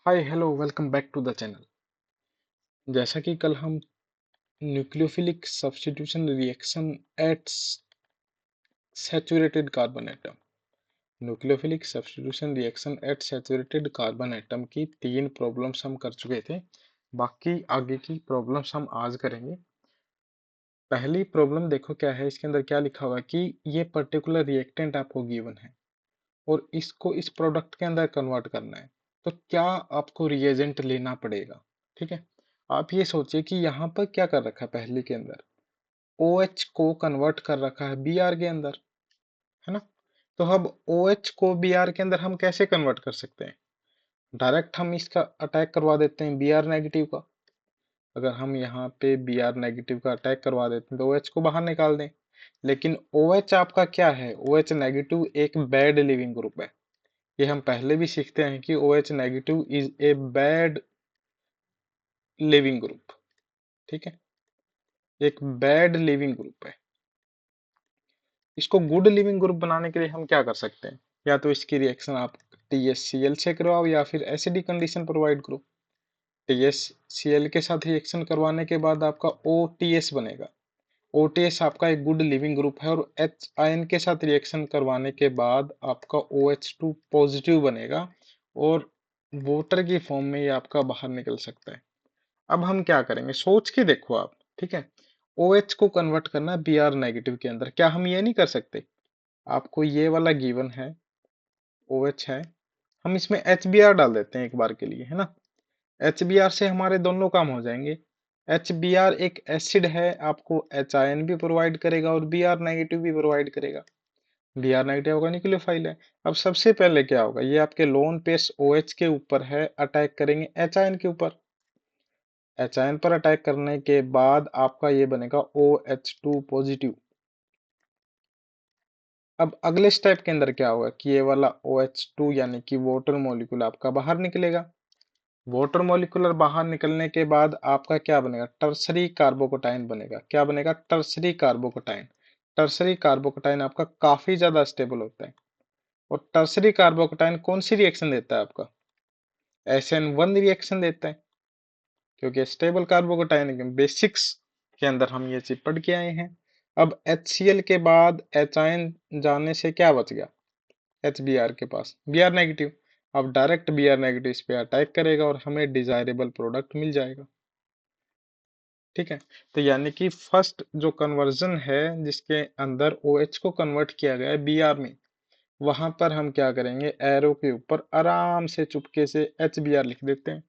Hi hello welcome back to the channel. जैसा कि कल हम nucleophilic substitution reaction at saturated carbon atom nucleophilic substitution reaction at saturated carbon atom की तीन problems हम कर चुके थे। बाकी आगे की प्रॉब्लम्स हम आज करेंगे। पहली प्रॉब्लम देखो क्या है, इसके अंदर क्या लिखा हुआ है कि ये पर्टिकुलर रिएक्टेंट आपको गिवन है और इसको इस प्रोडक्ट के अंदर कन्वर्ट करना है। तो क्या आपको रिएजेंट लेना पड़ेगा। ठीक है, आप ये सोचिए कि यहाँ पर क्या कर रखा है, पहले के अंदर OH को कन्वर्ट कर रखा है Br के अंदर, है ना। तो अब OH को Br के अंदर हम कैसे कन्वर्ट कर सकते हैं। डायरेक्ट हम इसका अटैक करवा देते हैं Br नेगेटिव का। अगर हम यहाँ पे Br नेगेटिव का अटैक करवा देते हैं तो OH को बाहर निकाल दें। लेकिन OH आपका क्या है, OH नेगेटिव एक बैड लिविंग ग्रुप है। ये हम पहले भी सीखते हैं कि OH negative is a bad leaving group. ठीक है, एक बैड लिविंग ग्रुप है। इसको गुड लिविंग ग्रुप बनाने के लिए हम क्या कर सकते हैं, या तो इसकी रिएक्शन आप TSCl से करवाओ या फिर एसिडिक कंडीशन प्रोवाइड करो। TSCl के साथ रिएक्शन करवाने के बाद आपका OTS बनेगा। OTS आपका एक गुड लिविंग ग्रुप है और H आयन के साथ रिएक्शन करवाने के बाद आपका OH2 पॉजिटिव बनेगा और वाटर की फॉर्म में ये आपका बाहर निकल सकता है। अब हम क्या करेंगे, सोच के देखो आप। ठीक है, OH को कन्वर्ट करना है Br नेगेटिव के अंदर। क्या हम ये नहीं कर सकते, आपको ये वाला गिवन है, OH है, हम इसमें HBr डाल देते हैं एक बार के लिए, है ना। HBr से हमारे दोनों काम हो जाएंगे। HBr एक एसिड है, आपको H आयन भी प्रोवाइड करेगा और Br नेगेटिव भी प्रोवाइड करेगा। Br नेगेटिव होगा न्यूक्लियोफाइल है। अब सबसे पहले क्या होगा, ये आपके लोन पेस OH के ऊपर है, अटैक करेंगे H आयन के ऊपर। H आयन पर अटैक करने के बाद आपका ये बनेगा OH2 पॉजिटिव। अब अगले स्टेप के अंदर क्या होगा कि ये वाला OH2 यानी कि वाटर मॉलिक्यूल आपका बाहर निकलेगा। वाटर मॉलिक्यूलर बाहर निकलने के बाद आपका क्या बनेगा, टर्सरी कार्बोकेटाइन बनेगा। क्या बनेगा, टर्सरी कार्बोकेटाइन। टर्सरी कार्बोकेटाइन आपका काफी ज्यादा स्टेबल होता है। और टर्सरी कार्बोकेटाइन कौन सी रिएक्शन देता है आपका, SN1 रिएक्शन देता है, क्योंकि स्टेबल कार्बोकेटाइन के बेसिक्स के अंदर हम ये चीज पढ़ के आए हैं। अब HCl के बाद H आयन जाने से क्या बच गया, HBr के पास Br नेगेटिव। अब डायरेक्ट Br नेगेटिव इस पे अटैक करेगा और हमें डिजायरेबल प्रोडक्ट मिल जाएगा। ठीक है, तो यानी कि फर्स्ट जो कन्वर्जन है जिसके अंदर OH को कन्वर्ट किया गया है Br में, वहां पर हम क्या करेंगे, एरो के ऊपर आराम से चुपके से HBr लिख देते हैं।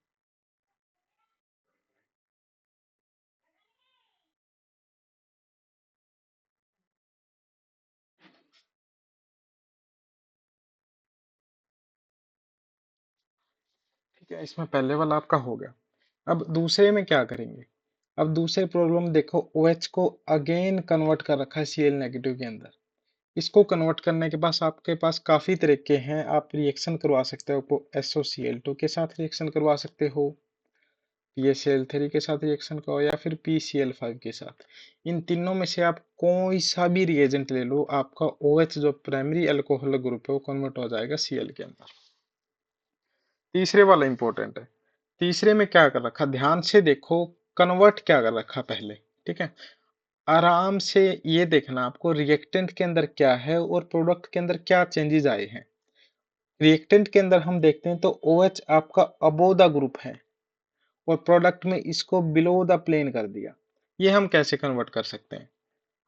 ठीक है, इसमें पहले वाला आपका हो गया। अब दूसरे में क्या करेंगे, अब दूसरे प्रॉब्लम देखो, OH को अगेन कन्वर्ट कर रखा है Cl नेगेटिव के अंदर। इसको कन्वर्ट करने के पास आपके पास काफी तरीके हैं, आप रिएक्शन करवा सकते हो। SOCl2 के साथ रिएक्शन करवा सकते हो, PaCl3 के साथ रिएक्शन करो या फिर PCl5 के साथ। इन तीनों में से आप कोई सा भी रिएजेंट ले लो, आपका OH जो प्राइमरी अल्कोहल ग्रुप है वो कन्वर्ट हो जाएगा Cl के अंदर। तीसरे वाला इंपॉर्टेंट है। तीसरे में क्या कर रखा, ध्यान से देखो, कन्वर्ट क्या कर रखा पहले। ठीक है, आराम से ये देखना आपको रिएक्टेंट के अंदर क्या है और प्रोडक्ट के अंदर क्या चेंजेस आए हैं। रिएक्टेंट के अंदर हम देखते हैं तो OH आपका अबोव द ग्रुप है और प्रोडक्ट में इसको बिलो द प्लेन कर दिया। ये हम कैसे कन्वर्ट कर सकते हैं,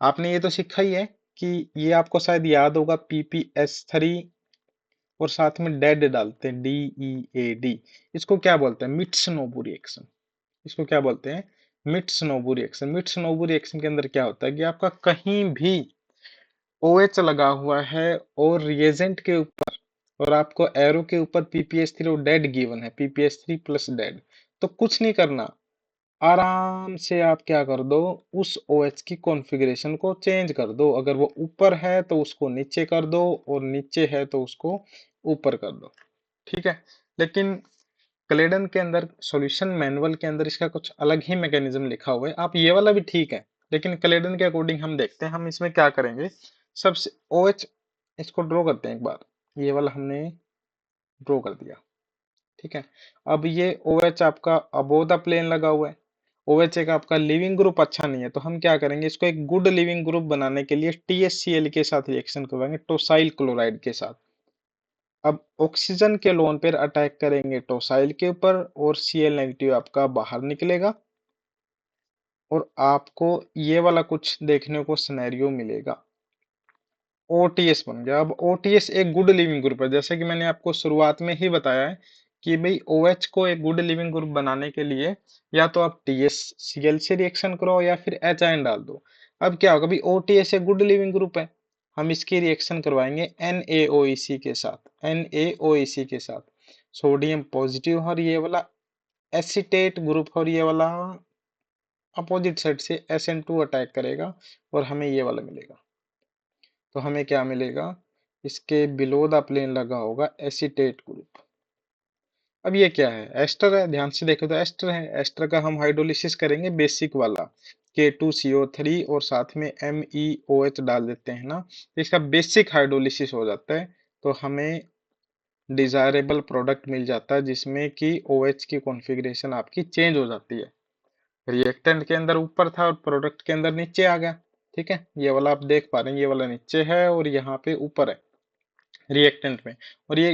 आपने ये तो सीखा ही है कि ये आपको शायद याद होगा, PPS3 और साथ में डेड डालते हैं, DEAD। इसको क्या बोलते हैं, मिट्सुनोबू रिएक्शन। इसको क्या बोलते हैं, मिट्सुनोबू रिएक्शन। मिट्सुनोबू रिएक्शन के अंदर क्या होता है कि आपका कहीं भी OH लगा हुआ है और रिएजेंट के ऊपर और आपको एरो के ऊपर PPS3 और डेड गिवन है, PPS3 प्लस डेड। तो कुछ नहीं करना, आराम से आप क्या कर दो, उस OH की कॉन्फ़िगरेशन को चेंज कर दो। अगर वो ऊपर है तो उसको नीचे कर दो और नीचे है तो उसको ऊपर कर दो। ठीक है, लेकिन क्लेडन के अंदर सॉल्यूशन मैनुअल के अंदर इसका कुछ अलग ही मैकेनिज्म लिखा हुआ है। आप ये वाला भी ठीक है, लेकिन क्लेडन के अकॉर्डिंग हम देखते हैं, हम इसमें क्या करेंगे, सबसे OH इसको ड्रॉ करते हैं एक बार। ये वाला हमने ड्रॉ कर दिया। ठीक है। अब ये OH आपका अबोव द प्लेन लगा हुआ है, OH एक आपका लिविंग ग्रुप अच्छा नहीं है, तो हम क्या करेंगे, इसको एक गुड लिविंग ग्रुप बनाने के लिए THCl के साथ रिएक्शन करवाएंगे, टोसाइल क्लोराइड के साथ। अब ऑक्सीजन के लोन पेयर अटैक करेंगे टोसाइल के ऊपर और Cl नेगेटिव आपका बाहर निकलेगा और आपको ये वाला कुछ देखने को सिनेरियो मिलेगा। ओटीएस बन गया। अब ओटीएस एक गुड लिविंग ग्रुप है, जैसे कि मैंने आपको शुरुआत में ही बताया है कि भाई OH को एक गुड लिविंग ग्रुप बनाने के लिए या तो आप TSCl से रिएक्शन करो या फिर HIN डाल दो। अब क्या होगा, भाई OTS एक गुड लिविंग ग्रुप है, हम इसकी रिएक्शन करवाएंगे NaOEC के साथ, NaOEC के साथ सोडियम पॉजिटिव और ये वाला एसीटेट ग्रुप और ये वाला अपोजिट साइड से SN2 अटैक करेगा और हमें ये वाला मिलेगा। तो हमें क्या मिलेगा, इसके बिलो द प्लेन लगा होगा एसीटेट ग्रुप। अब ये क्या है, एस्टर है, ध्यान से देखो तो एस्टर है। एस्टर का हम हाइड्रोलिसिस करेंगे बेसिक वाला K2CO3 और साथ में MEOH डाल देते हैं ना, तो इसका बेसिक हाइड्रोलिसिस हो जाता है, तो हमें डिजायरेबल प्रोडक्ट मिल जाता है जिसमें कि OH की कॉन्फ़िगरेशन आपकी चेंज हो जाती है। रिएक्टेंट के अंदर ऊपर था और प्रोडक्ट के अंदर नीचे आ गया। ठीक है, ये वाला आप देख पा रहे हैं, ये वाला नीचे है और यहाँ पे ऊपर है रिएक्टेंट में। और ये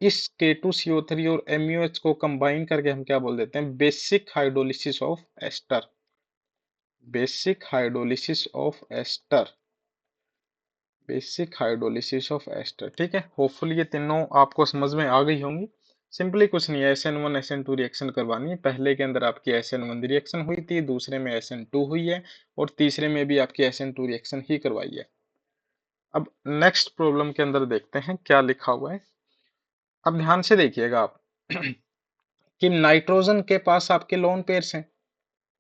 इस K2CO3 और MUH को कंबाइन करके हम क्या बोल देते हैं, basic hydrolysis of ester. Basic hydrolysis of ester, basic hydrolysis of ester. ठीक है, होपफुली ये तीनों आपको समझ में आ गई होंगी। सिंपली कुछ नहीं है, SN1 SN2 रिएक्शन करवानी है। पहले के अंदर आपकी SN1 रिएक्शन हुई थी, दूसरे में SN2 हुई है और तीसरे में भी आपकी SN2 रिएक्शन ही करवाई है। अब नेक्स्ट प्रॉब्लम के अंदर देखते हैं क्या लिखा हुआ है। अब ध्यान से देखिएगा आप कि नाइट्रोजन के पास आपके लोन पेयर्स हैं,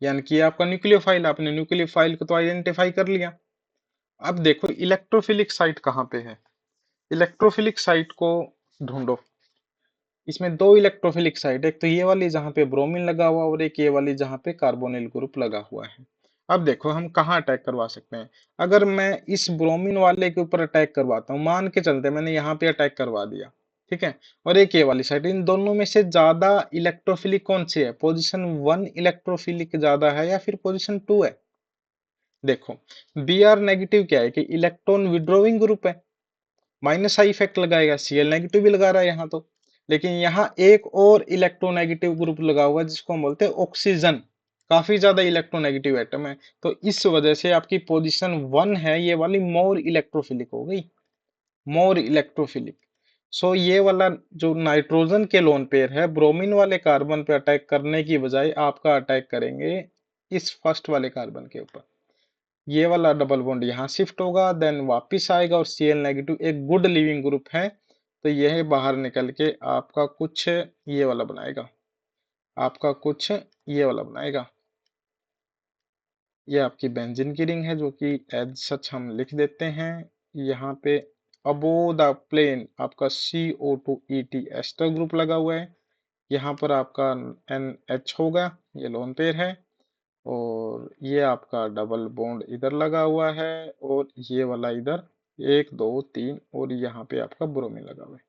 यानी कि आपका न्यूक्लियोफाइल, आपने न्यूक्लियोफाइल को तो आइडेंटिफाई कर लिया। अब देखो इलेक्ट्रोफिलिक साइट कहाँ पे है, इलेक्ट्रोफिलिक साइट को ढूंढो। इसमें दो इलेक्ट्रोफिलिक साइट, एक तो ये वाली जहाँ पे ब्रोमीन लगा हुआ और एक ये वाली जहाँ पे कार्बोनिल ग्रुप लगा हुआ है। अब देखो हम कहाँ अटैक करवा सकते हैं। अगर मैं इस ब्रोमीन वाले के ऊपर अटैक करवाता हूँ, मान के चलते मैंने यहाँ पे अटैक करवा दिया, ठीक है, और एक ये वाली साइड, इन दोनों में से ज्यादा इलेक्ट्रोफिलिक कौन सी है, पोजिशन 1 इलेक्ट्रोफिलिक ज्यादा है या फिर पोजिशन 2 है। देखो Br नेगेटिव क्या है कि इलेक्ट्रॉन विड्रोइंग ग्रुप है, माइनस आई इफेक्ट लगाएगा, Cl नेगेटिव भी लगा रहा है यहाँ तो। लेकिन यहाँ एक और इलेक्ट्रोनेगेटिव ग्रुप लगा हुआ है जिसको हम बोलते हैं ऑक्सीजन, काफी ज्यादा इलेक्ट्रोनेगेटिव एटम है, तो इस वजह से आपकी पोजीशन 1 है ये वाली मोर इलेक्ट्रोफिलिक हो गई, मोर इलेक्ट्रोफिलिक। सो ये वाला जो नाइट्रोजन के लोन पेयर है, ब्रोमीन वाले कार्बन पे अटैक करने की बजाय आपका अटैक करेंगे इस फर्स्ट वाले कार्बन के ऊपर। ये वाला डबल बॉन्ड यहाँ शिफ्ट होगा, देन वापिस आएगा और Cl नेगेटिव एक गुड लिविंग ग्रुप है, तो यह बाहर निकल के आपका कुछ ये वाला बनाएगा, आपका कुछ ये वाला बनाएगा। ये आपकी बेंजीन की रिंग है जो कि एज सच हम लिख देते हैं यहाँ पे। अबो द प्लेन आपका CO2 एस्टर ग्रुप लगा हुआ है, यहाँ पर आपका NH होगा, ये लोन पेयर है, और ये आपका डबल बॉन्ड इधर लगा हुआ है और ये वाला इधर 1 2 3 और यहाँ पे आपका ब्रोमीन लगा हुआ है।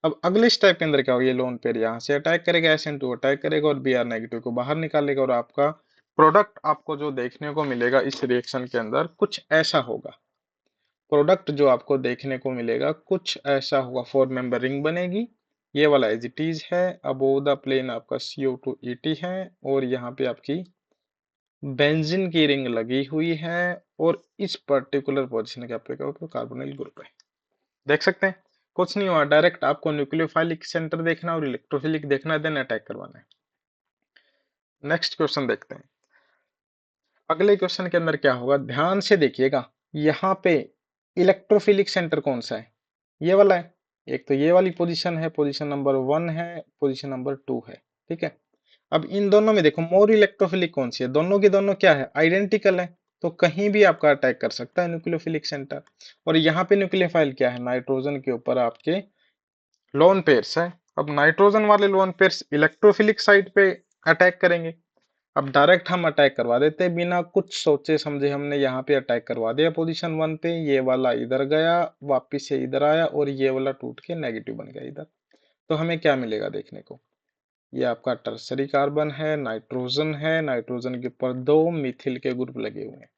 अब अगले स्टेप के अंदर क्या होगा, ये लोन पेयर यहाँ से अटैक करेगा, SN2 अटैक करेगा और Br नेगेटिव को बाहर निकालेगा और आपका प्रोडक्ट आपको जो देखने को मिलेगा इस रिएक्शन के अंदर कुछ ऐसा होगा। प्रोडक्ट जो आपको देखने को मिलेगा कुछ ऐसा होगा, 4 मेंबर रिंग बनेगी, ये वाला एज इट इज है, अबोव द प्लेन आपका CO2 है और यहाँ पे आपकी बेंजीन की रिंग लगी हुई है और इस पर्टिकुलर पोजीशन के आपके ऊपर कार्बोनिल ग्रुप है। देख सकते हैं कुछ नहीं हुआ, डायरेक्ट आपको न्यूक्लियोफाइलिक सेंटर देखना और इलेक्ट्रोफिलिक देखना, देन अटैक करवाना है। नेक्स्ट क्वेश्चन देखते हैं। अगले क्वेश्चन के अंदर क्या होगा, ध्यान से देखिएगा, यहाँ पे इलेक्ट्रोफिलिक सेंटर कौन सा है, ये वाला है। एक तो ये वाली पोजीशन है, पोजीशन नंबर 1 है, पोजीशन नंबर 2 है, ठीक है। अब इन दोनों में देखो मोर इलेक्ट्रोफिलिक कौन सी है, दोनों की दोनों क्या है, आइडेंटिकल है, तो कहीं भी आपका अटैक कर सकता है न्यूक्लियोफिलिक सेंटर। और यहाँ पे न्यूक्लियोफाइल क्या है, नाइट्रोजन के ऊपर आपके लोन पेयर्स है। अब नाइट्रोजन वाले लोन पेयर्स इलेक्ट्रोफिलिक साइट पे अटैक करेंगे। अब डायरेक्ट हम अटैक करवा देते हैं बिना कुछ सोचे समझे, हमने यहाँ पे अटैक करवा दिया पोजीशन 1 पे, ये वाला इधर गया वापिस से इधर आया और ये वाला टूट के नेगेटिव बन गया इधर। तो हमें क्या मिलेगा देखने को, ये आपका टर्सरी कार्बन है, नाइट्रोजन है, नाइट्रोजन के ऊपर 2 मिथिल के ग्रुप लगे हुए हैं।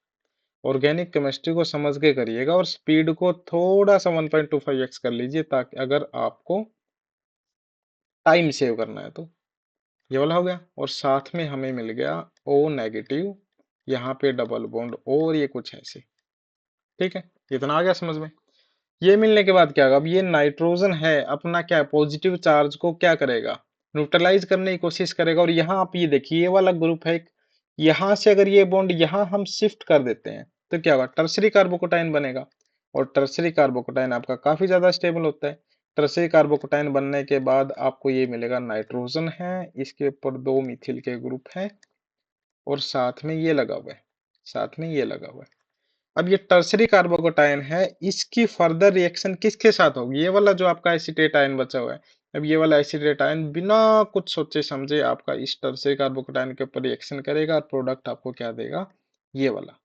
ऑर्गेनिक केमिस्ट्री को समझ के करिएगा और स्पीड को थोड़ा सा 1.25x कर लीजिए, ताकि अगर आपको टाइम सेव करना है तो। ये वाला हो गया, और साथ में हमें मिल गया O नेगेटिव, यहाँ पे डबल बॉन्ड और ये कुछ ऐसे। ठीक है, इतना आ गया समझ में। ये मिलने के बाद क्या होगा, अब ये नाइट्रोजन है अपना क्या पॉजिटिव चार्ज को क्या करेगा, न्यूट्रलाइज करने की कोशिश करेगा। और यहाँ आप ये देखिए ये वाला ग्रुप है, यहाँ से अगर ये बॉन्ड यहाँ हम शिफ्ट कर देते हैं तो क्या होगा, टर्सरी कार्बोकेटाइन बनेगा। और टर्सरी कार्बोकेटाइन आपका काफी ज्यादा स्टेबल होता है। टर्सरी कार्बोकेटाइन बनने के बाद आपको ये मिलेगा नाइट्रोजन है, इसके ऊपर 2 मिथिल के ग्रुप है और साथ में ये लगा हुआ है, साथ में ये लगा हुआ है। अब ये टर्सरी कार्बोकेटाइन है, इसकी फर्दर रिएक्शन किसके साथ होगी, ये वाला जो आपका एसीटेट आयन बचा हुआ है। अब ये वाला एसीटेट आयन बिना कुछ सोचे समझे आपका इस टर्सरी कार्बोकेटाइन के ऊपर रिएक्शन करेगा और प्रोडक्ट आपको क्या देगा, ये वाला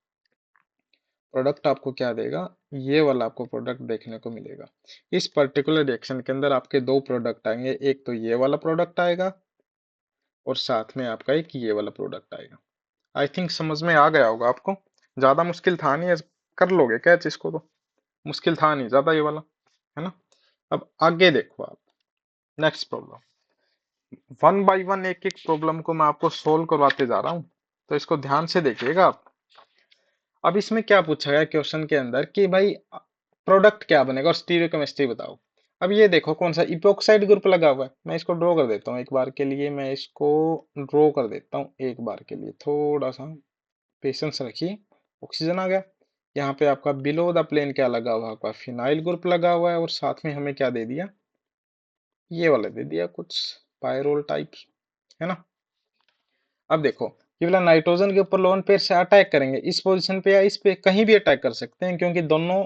प्रोडक्ट आपको क्या देगा, ये वाला आपको प्रोडक्ट देखने को मिलेगा। इस पर्टिकुलर रिएक्शन के अंदर आपके 2 प्रोडक्ट आएंगे, एक तो ये वाला प्रोडक्ट आएगा और साथ में आपका एक ये वाला प्रोडक्ट आएगा। आई थिंक समझ में आ गया होगा आपको, ज्यादा मुश्किल था नहीं, कर लोगे कैच इसको तो, मुश्किल था नहीं ज्यादा ये वाला, है ना। अब आगे देखो आप, next problem, one by one एक एक प्रॉब्लम को मैं आपको सोल्व करवाते जा रहा हूँ, तो इसको ध्यान से देखिएगा आप। अब इसमें क्या पूछा गया क्वेश्चन के अंदर कि भाई प्रोडक्ट क्या बनेगा और स्टीरियोकेमिस्ट्री बताओ। अब ये देखो कौन सा इपोक्साइड ग्रुप लगा हुआ है, मैं इसको ड्रॉ कर देता हूँ एक बार के लिए, मैं इसको ड्रॉ कर देता हूँ एक बार के लिए, थोड़ा सा पेशेंस रखिए। ऑक्सीजन आ गया, यहाँ पे आपका बिलो द प्लेन क्या लगा हुआ है, आपका फिनाइल ग्रुप लगा हुआ है और साथ में हमें क्या दे दिया, ये वाला दे दिया कुछ पायरोल टाइप, है ना। अब देखो ये वाला नाइट्रोजन के ऊपर लोन पेयर से अटैक करेंगे, इस पोजीशन पे या इस पे कहीं भी अटैक कर सकते हैं क्योंकि दोनों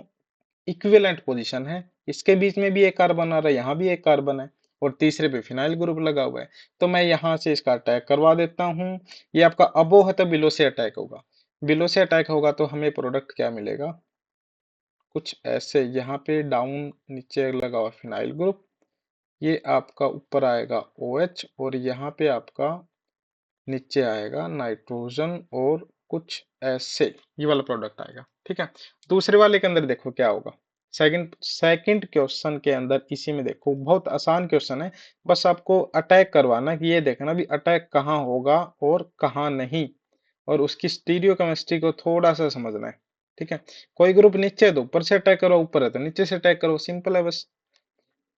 इक्विवेलेंट पोजीशन है। इसके बीच में भी एक कार्बन आ रहा है, यहाँ भी एक कार्बन है और तीसरे पे फिनाइल ग्रुप लगा हुआ है। तो मैं यहाँ से इसका अटैक करवा देता हूँ, ये आपका अबो है तो बिलो से अटैक होगा, बिलो से अटैक होगा तो हमें प्रोडक्ट क्या मिलेगा, कुछ ऐसे। यहाँ पे डाउन नीचे लगा हुआ फिनाइल ग्रुप, ये आपका ऊपर आएगा OH और यहाँ पे आपका नीचे आएगा नाइट्रोजन और कुछ ऐसे, ये वाला प्रोडक्ट आएगा। ठीक है, दूसरे वाले के अंदर देखो क्या होगा, सेकंड सेकंड क्वेश्चन के अंदर इसी में देखो, बहुत आसान क्वेश्चन है, बस आपको अटैक करवाना कि ये देखना भी अटैक कहाँ होगा और कहाँ नहीं, और उसकी स्टीरियो केमिस्ट्री को थोड़ा सा समझना है। ठीक है, कोई ग्रुप नीचे है तो ऊपर से अटैक करो, ऊपर है तो नीचे से अटैक करो, सिंपल है बस।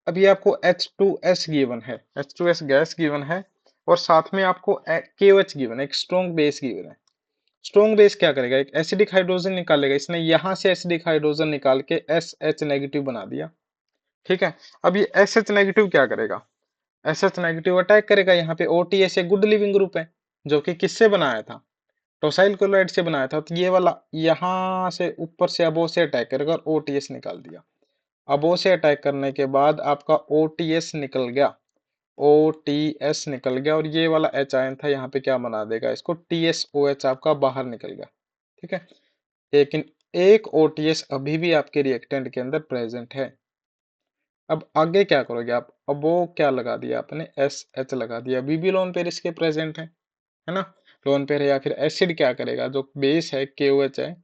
अभी आपको H2S गिवन है, H2S गैस गिवन है और साथ में आपको KOH गिवन है, एक स्ट्रॉन्ग बेस गिवन है। स्ट्रॉन्ग बेस क्या करेगा, एक एसिडिक हाइड्रोजन निकालेगा, इसने यहां से एसिडिक हाइड्रोजन निकाल के SH नेगेटिव बना दिया। ठीक है, अब ये SH नेगेटिव क्या करेगा, SH नेगेटिव अटैक करेगा, यहाँ पे OTS एक गुड लिविंग ग्रुप है जो कि किससे बनाया था, टोसाइल क्लोराइड से बनाया था। तो ये वाला यहाँ से ऊपर से अबो से अटैक करेगा और OTS निकाल दिया। अबो से अटैक करने के बाद आपका OTS निकल गया, OTS निकल गया और ये वाला H आयन था यहाँ पे क्या बना देगा इसको, TSOH आपका बाहर निकल गया। ठीक है, लेकिन एक OTS अभी भी आपके रिएक्टेंट के अंदर प्रेजेंट है। अब आगे क्या करोगे आप, अब वो क्या लगा दिया आपने, SH लगा दिया, अभी भी लोन पेयर इसके प्रेजेंट है ना। लोन पेयर है या फिर एसिड क्या करेगा, जो बेस है KOH है,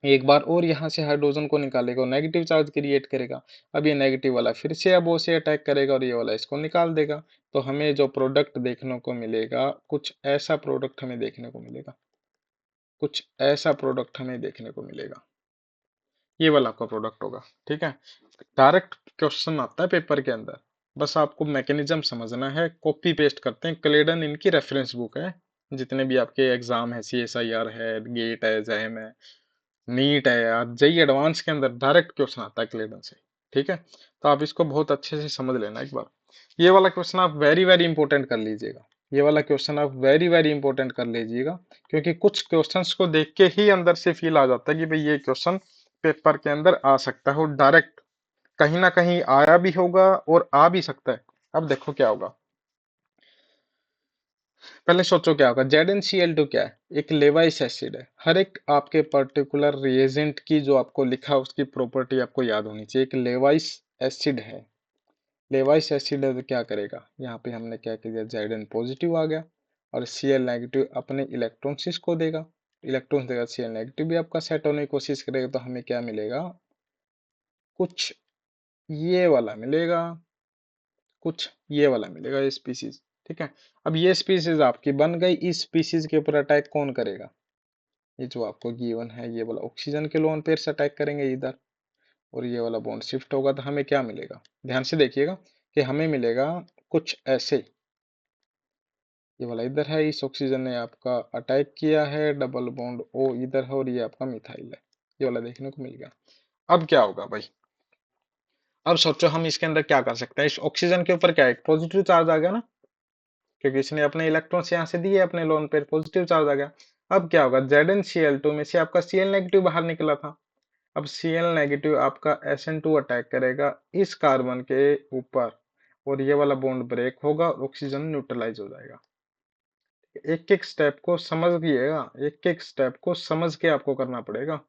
एक बार और यहाँ से हाइड्रोजन को निकालेगा और नेगेटिव चार्ज क्रिएट करेगा। अब ये नेगेटिव वाला फिर से अब वो से अटैक करेगा और ये वाला इसको निकाल देगा। तो हमें जो प्रोडक्ट देखने को मिलेगा, कुछ ऐसा प्रोडक्ट हमें देखने को मिलेगा, कुछ ऐसा प्रोडक्ट हमें देखने को मिलेगा, ये वाला आपका प्रोडक्ट होगा। ठीक है, डायरेक्ट क्वेश्चन आता है पेपर के अंदर, बस आपको मैकेनिज्म समझना है, कॉपी पेस्ट करते हैं। क्लेडन इनकी रेफरेंस बुक है, जितने भी आपके एग्जाम है, CSIR है, गेट है, जैम है, नीट है या जेई एडवांस के अंदर डायरेक्ट क्वेश्चन आता है क्लेडन से। ठीक है, तो आप इसको बहुत अच्छे से समझ लेना एक बार। ये वाला क्वेश्चन आप वेरी वेरी इंपॉर्टेंट कर लीजिएगा, ये वाला क्वेश्चन आप वेरी वेरी इंपॉर्टेंट कर लीजिएगा, क्योंकि कुछ क्वेश्चंस को देख के ही अंदर से फील आ जाता है कि भाई ये क्वेश्चन पेपर के अंदर आ सकता है, और डायरेक्ट कहीं ना कहीं आया भी होगा और आ भी सकता है। अब देखो क्या होगा, पहले सोचो क्या होगा, ZnCl2 क्या है, एक लेवाइस एसिड है। हर एक आपके पर्टिकुलर रिएजेंट की जो आपको लिखा उसकी प्रॉपर्टी आपको याद होनी चाहिए, एक लेवाइस एसिड है। लेवाइस एसिड क्या करेगा, यहाँ पे हमने क्या किया, Zn पॉजिटिव आ गया और Cl नेगेटिव अपने इलेक्ट्रॉन्स इसको देगा, इलेक्ट्रॉन देगा, Cl नेगेटिव भी आपका सेट होने की कोशिश करेगा, तो हमें क्या मिलेगा, कुछ ये वाला मिलेगा, कुछ ये वाला मिलेगा, ये स्पीसीज। ठीक है, अब ये स्पीसीज आपकी बन गई, इस स्पीसीज के ऊपर अटैक कौन करेगा, ये जो आपको गिवन है ये वाला ऑक्सीजन के लोन पेयर से अटैक करेंगे इधर, और ये वाला बॉन्ड शिफ्ट होगा तो हमें क्या मिलेगा, ध्यान से देखिएगा कि हमें मिलेगा कुछ ऐसे, ये वाला इधर है, इस ऑक्सीजन ने आपका अटैक किया है, डबल बॉन्ड ओ इधर है और ये आपका मिथाइल है, ये वाला देखने को मिल गया। अब क्या होगा भाई, अब सोचो हम इसके अंदर क्या कर सकते हैं, इस ऑक्सीजन के ऊपर क्या है, पॉजिटिव चार्ज आ गया ना, क्योंकि इसने अपने इलेक्ट्रॉन्स यहाँ से दिए, अपने लोन पेयर पॉजिटिव चार्ज आ गया। अब क्या होगा, ZnCl2 में से आपका Cl नेगेटिव बाहर निकला था, अब Cl नेगेटिव आपका SN2 अटैक करेगा इस कार्बन के ऊपर, और ये वाला बॉन्ड ब्रेक होगा, ऑक्सीजन न्यूट्रलाइज हो जाएगा। एक एक स्टेप को समझिएगा, एक एक स्टेप को समझ के आपको करना पड़ेगा,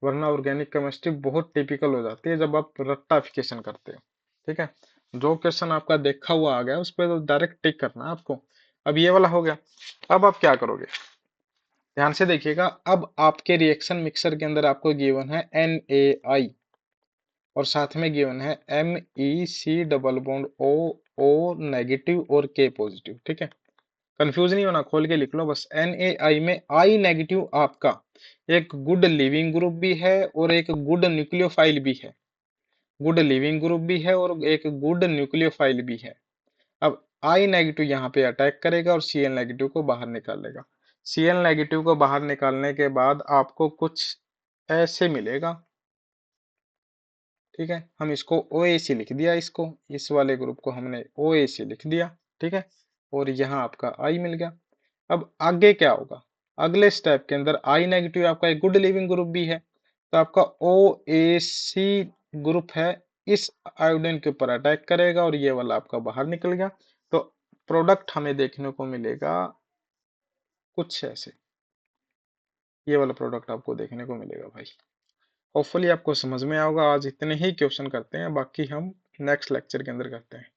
वरना ऑर्गेनिक केमिस्ट्री बहुत टिपिकल हो जाती है जब आप रट्टाफिकेशन करते हो। ठीक है, जो क्वेश्चन आपका देखा हुआ आ गया उस पर तो डायरेक्ट टिक करना है आपको। अब ये वाला हो गया, अब आप क्या करोगे, ध्यान से देखिएगा, अब आपके रिएक्शन मिक्सर के अंदर आपको गिवन है NaI और साथ में गिवन है MEC double bond O negative और K पॉजिटिव। ठीक है, कंफ्यूज नहीं होना, खोल के लिख लो बस। NaI में I नेगेटिव आपका एक गुड लिविंग ग्रुप भी है और एक गुड न्यूक्लियोफाइल भी है, गुड लिविंग ग्रुप भी है और एक गुड न्यूक्लियोफाइल भी है। अब I नेगेटिव यहाँ पे अटैक करेगा और Cl नेगेटिव को बाहर निकालेगा, Cl नेगेटिव को बाहर निकालने के बाद आपको कुछ ऐसे मिलेगा। ठीक है, हम इसको OAC लिख दिया, इसको इस वाले ग्रुप को हमने OAC लिख दिया। ठीक है, और यहाँ आपका I मिल गया। अब आगे क्या होगा, अगले स्टेप के अंदर I नेगेटिव आपका एक गुड लिविंग ग्रुप भी है, तो आपका OAC ग्रुप है इस आयोडीन के ऊपर अटैक करेगा और ये वाला आपका बाहर निकल गया, तो प्रोडक्ट हमें देखने को मिलेगा कुछ ऐसे, ये वाला प्रोडक्ट आपको देखने को मिलेगा भाई। होपफुली आपको समझ में आओगा, आज इतने ही क्वेश्चन करते हैं, बाकी हम नेक्स्ट लेक्चर के अंदर करते हैं।